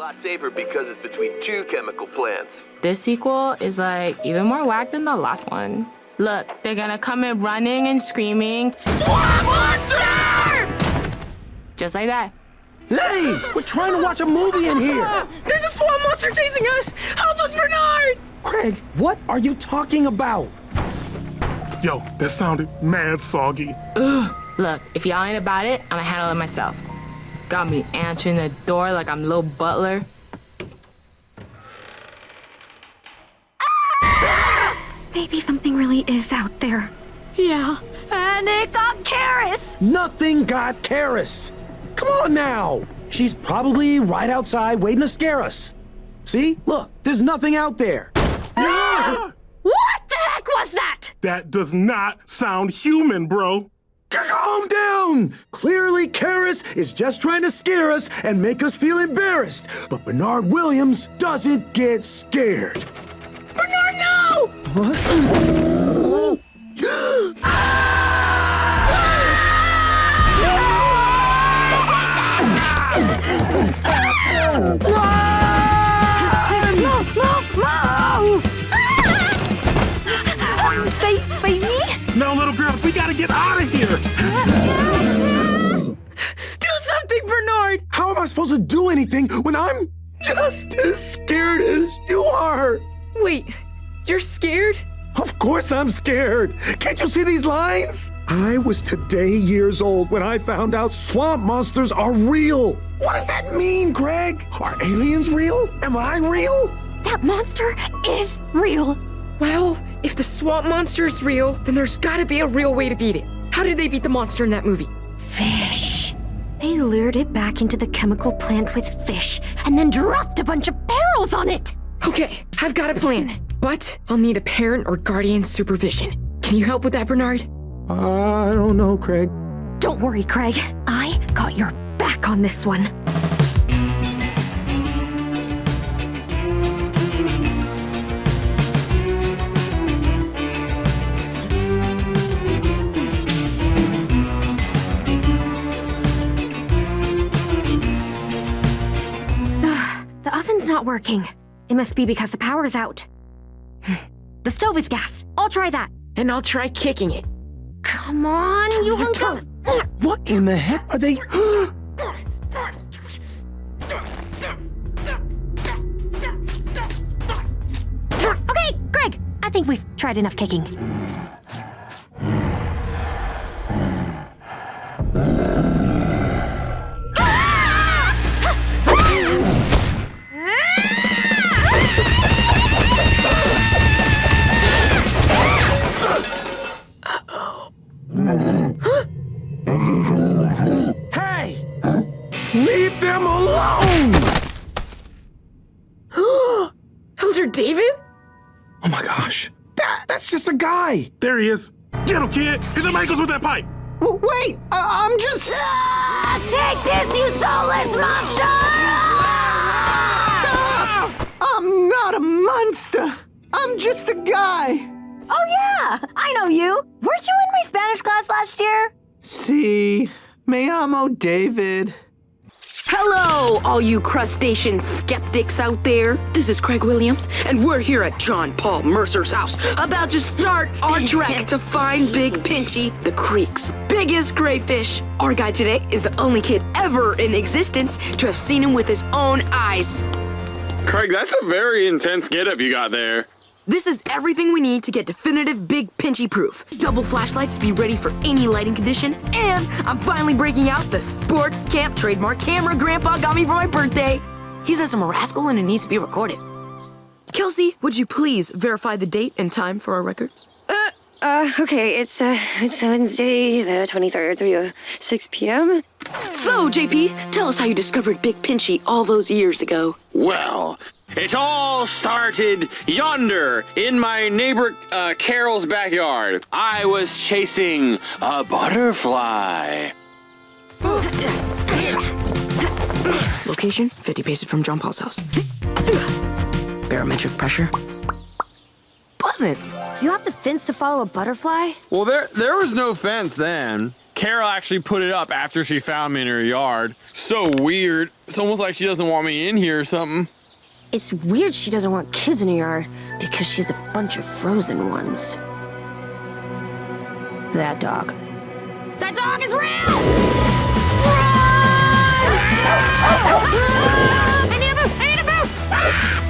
lot safer because it's between two chemical plants. This sequel is like even more whack than the last one. Look, they're gonna come in running and screaming, "Swamp monster!" Just like that. Hey, we're trying to watch a movie in here. There's a swamp monster chasing us! Help us, Bernard! Craig, what are you talking about? Yo, that sounded mad soggy. Ugh. Look, if y'all ain't about it, I'ma handle it myself. Got me answering the door like I'm Lil Butler. Maybe something really is out there. Yeah. And it got Karis! Nothing got Karis. Come on now. She's probably right outside waiting to scare us. See? Look, there's nothing out there. What the heck was that? That does not sound human, bro. Calm down! Clearly, Karis is just trying to scare us and make us feel embarrassed. But Bernard Williams doesn't get scared. Bernard, no! What? No, little girl, we gotta get out of here. Do something, Bernard! How am I supposed to do anything when I'm just as scared as you are? Wait, you're scared? Of course I'm scared. Can't you see these lines? I was today years old when I found out swamp monsters are real. What does that mean, Greg? Are aliens real? Am I real? That monster is real. Well, if the swamp monster is real, then there's gotta be a real way to beat it. How did they beat the monster in that movie? Fish. They lured it back into the chemical plant with fish and then dropped a bunch of barrels on it. Okay, I've got a plan, but I'll need a parent or guardian supervision. Can you help with that, Bernard? I don't know, Craig. Don't worry, Craig. I got your back on this one. The oven's not working. It must be because the power's out. The stove is gas. I'll try that. And I'll try kicking it. Come on, you hunk of... What in the heck are they? Okay, Greg, I think we've tried enough kicking. Hey! Leave them alone! Elder David? Oh my gosh. That's just a guy. There he is. Get him, kid. Hit them ankles with that pipe. Wait, I'm just... Take this, you soulless monster! Stop! I'm not a monster. I'm just a guy. Oh yeah, I know you. Weren't you in my Spanish class last year? Si, me llamo David. Hello, all you crustacean skeptics out there. This is Craig Williams, and we're here at John Paul Mercer's house, about to start our trek to find Big Pinchy, the creek's biggest crayfish. Our guy today is the only kid ever in existence to have seen him with his own eyes. Craig, that's a very intense getup you got there. This is everything we need to get definitive Big Pinchy proof. Double flashlights to be ready for any lighting condition, and I'm finally breaking out the sports camp trademark camera Grandpa got me for my birthday. He says I'm a rascal and it needs to be recorded. Kelsey, would you please verify the date and time for our records? Okay, it's Wednesday, the 23rd, 3:06 p.m. So, JP, tell us how you discovered Big Pinchy all those years ago. Well, it all started yonder in my neighbor Carol's backyard. I was chasing a butterfly. Location, 50 paces from John Paul's house. Barometric pressure. Buzzing. You have to fence to follow a butterfly? Well, there was no fence then. Carol actually put it up after she found me in her yard. So weird. It's almost like she doesn't want me in here or something. It's weird she doesn't want kids in her yard because she's a bunch of frozen ones. That dog. That dog is real! Run! I need a boost! I need a boost!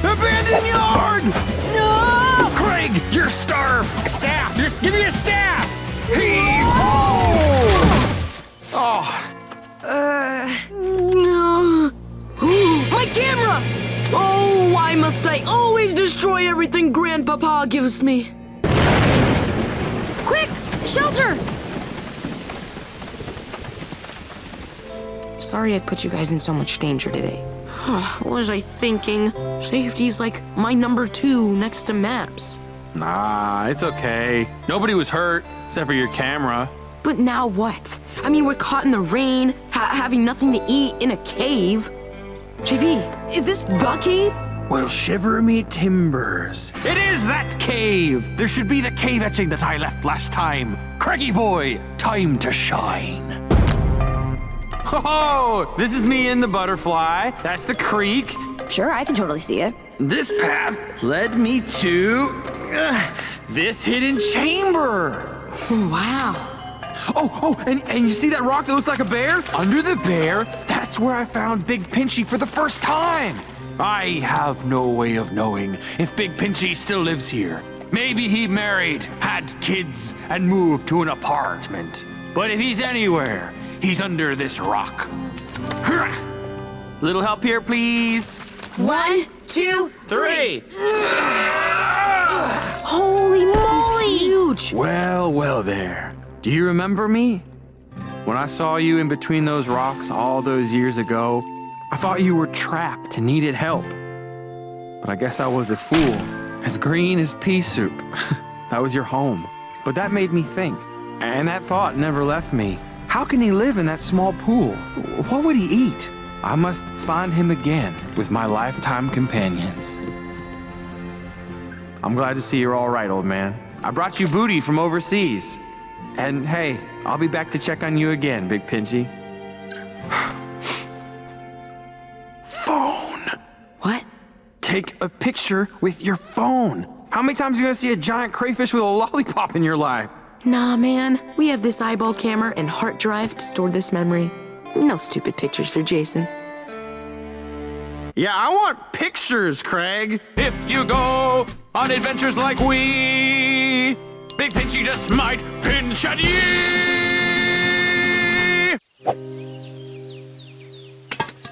Abandoned yard! No! Craig, you're starved. Staff! Just give me a staff! Heave! Oh, No. My camera! Oh, why must I always destroy everything Grandpapa gives me? Quick! Shelter! Sorry I put you guys in so much danger today. What was I thinking? Safety's like my number 2 next to maps. nah, it's okay. Nobody was hurt, except for your camera. But now what? I mean, we're caught in the rain, having nothing to eat in a cave. JV, is this the cave? Well, shiver me timbers. It is that cave. There should be the cave etching that I left last time. Craigie boy, time to shine. Oh, this is me in the butterfly. That's the creek. Sure, I can totally see it. This path led me to this hidden chamber. Wow. And you see that rock that looks like a bear? Under the bear, that's where I found Big Pinchy for the first time. I have no way of knowing if Big Pinchy still lives here. Maybe he married, had kids, and moved to an apartment. But if he's anywhere, he's under this rock. Little help here, please. 1, 2, 3. Holy moly! Huge. Well there. Do you remember me? When I saw you in between those rocks all those years ago, I thought you were trapped and needed help. But I guess I was a fool. As green as pea soup. That was your home. But that made me think. And that thought never left me. How can he live in that small pool? What would he eat? I must find him again with my lifetime companions. I'm glad to see you're all right, old man. I brought you booty from overseas. And hey, I'll be back to check on you again, Big Pinchy. Phone. What? Take a picture with your phone. How many times are you gonna see a giant crayfish with a lollipop in your life? Nah, man. We have this eyeball camera and hard drive to store this memory. No stupid pictures for Jason. Yeah, I want pictures, Craig. If you go on adventures like we, Big Pinchy just might pinch at ye.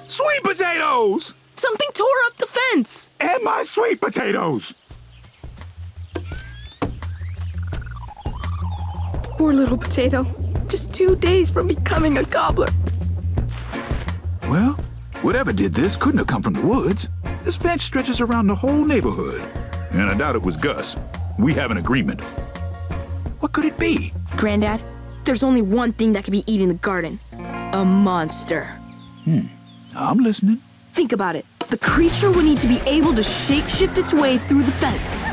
Sweet potatoes! Something tore up the fence. And my sweet potatoes! Poor little potato. Just 2 days from becoming a gobbler. Well, whatever did this couldn't have come from the woods. This fence stretches around the whole neighborhood. And I doubt it was Gus. We have an agreement. What could it be? Granddad, there's only one thing that could be eating the garden. A monster. I'm listening. Think about it. The creature would need to be able to shapeshift its way through the fence.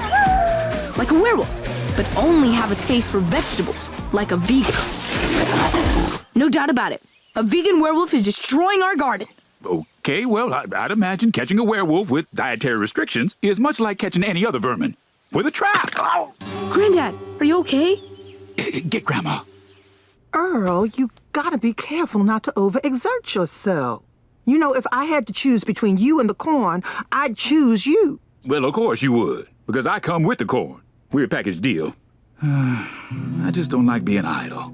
Like a werewolf, but only have a taste for vegetables, like a vegan. No doubt about it. A vegan werewolf is destroying our garden. Okay, well, I'd imagine catching a werewolf with dietary restrictions is much like catching any other vermin. With a trap! Oh. Granddad, are you okay? Get Grandma. Earl, you gotta be careful not to overexert yourself. You know, if I had to choose between you and the corn, I'd choose you. Well, of course you would, because I come with the corn. We're a package deal. I just don't like being idle.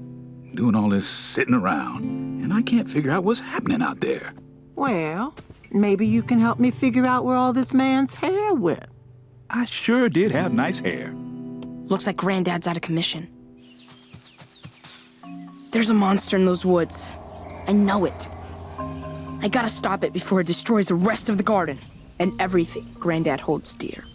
Doing all this sitting around, and I can't figure out what's happening out there. Well, maybe you can help me figure out where all this man's hair went. I sure did have nice hair. Looks like Granddad's out of commission. There's a monster in those woods. I know it. I gotta stop it before it destroys the rest of the garden and everything Granddad holds dear.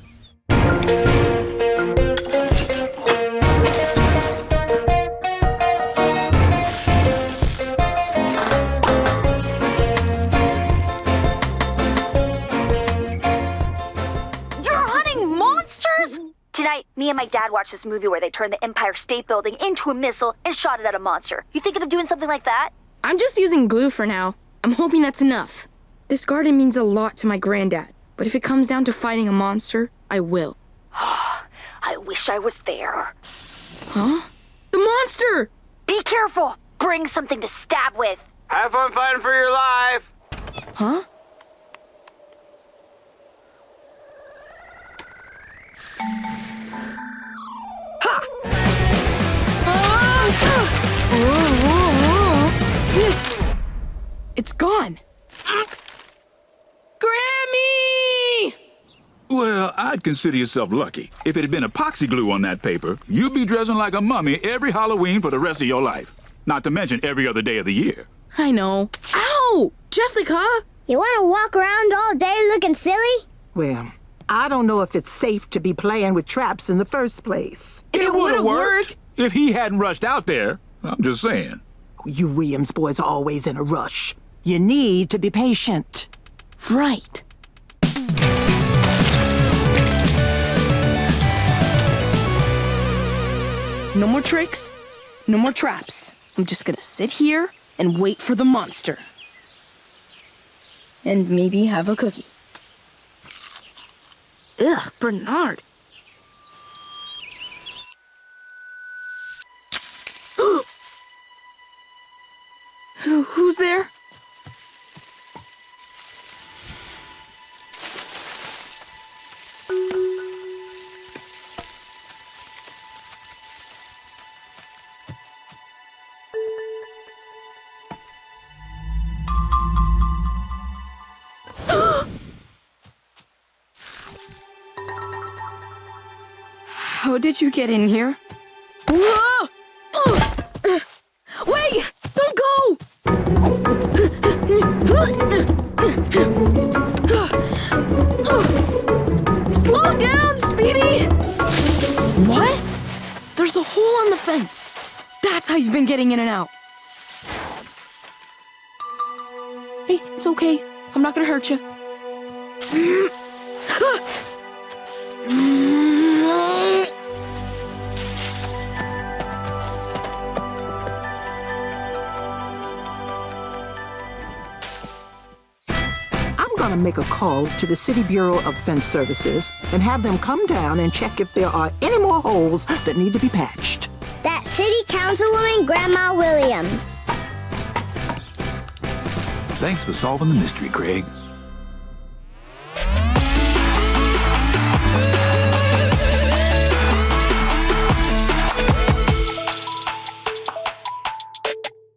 You're hunting monsters? Tonight, me and my dad watched this movie where they turned the Empire State Building into a missile and shot it at a monster. You thinking of doing something like that? I'm just using glue for now. I'm hoping that's enough. This garden means a lot to my granddad, but if it comes down to fighting a monster, I will. I wish I was there. Huh? The monster! Be careful! Bring something to stab with. Have fun fighting for your life. Huh? It's gone. Grammy! Well, I'd consider yourself lucky. If it had been epoxy glue on that paper, you'd be dressing like a mummy every Halloween for the rest of your life. Not to mention every other day of the year. I know. Ow! Jessica! You want to walk around all day looking silly? Well, I don't know if it's safe to be playing with traps in the first place. It would have worked if he hadn't rushed out there. I'm just saying. You Williams boys are always in a rush. You need to be patient. Right. No more tricks, no more traps. I'm just gonna sit here and wait for the monster. And maybe have a cookie. Ugh, Bernard. Who's there? How did you get in here? Whoa! Wait! Don't go! Slow down, Speedy! What? There's a hole in the fence. That's how you've been getting in and out. Hey, it's okay. I'm not gonna hurt you. I'm gonna make a call to the City Bureau of Fence Services and have them come down and check if there are any more holes that need to be patched. That city councilwoman, Grandma Williams. Thanks for solving the mystery, Craig.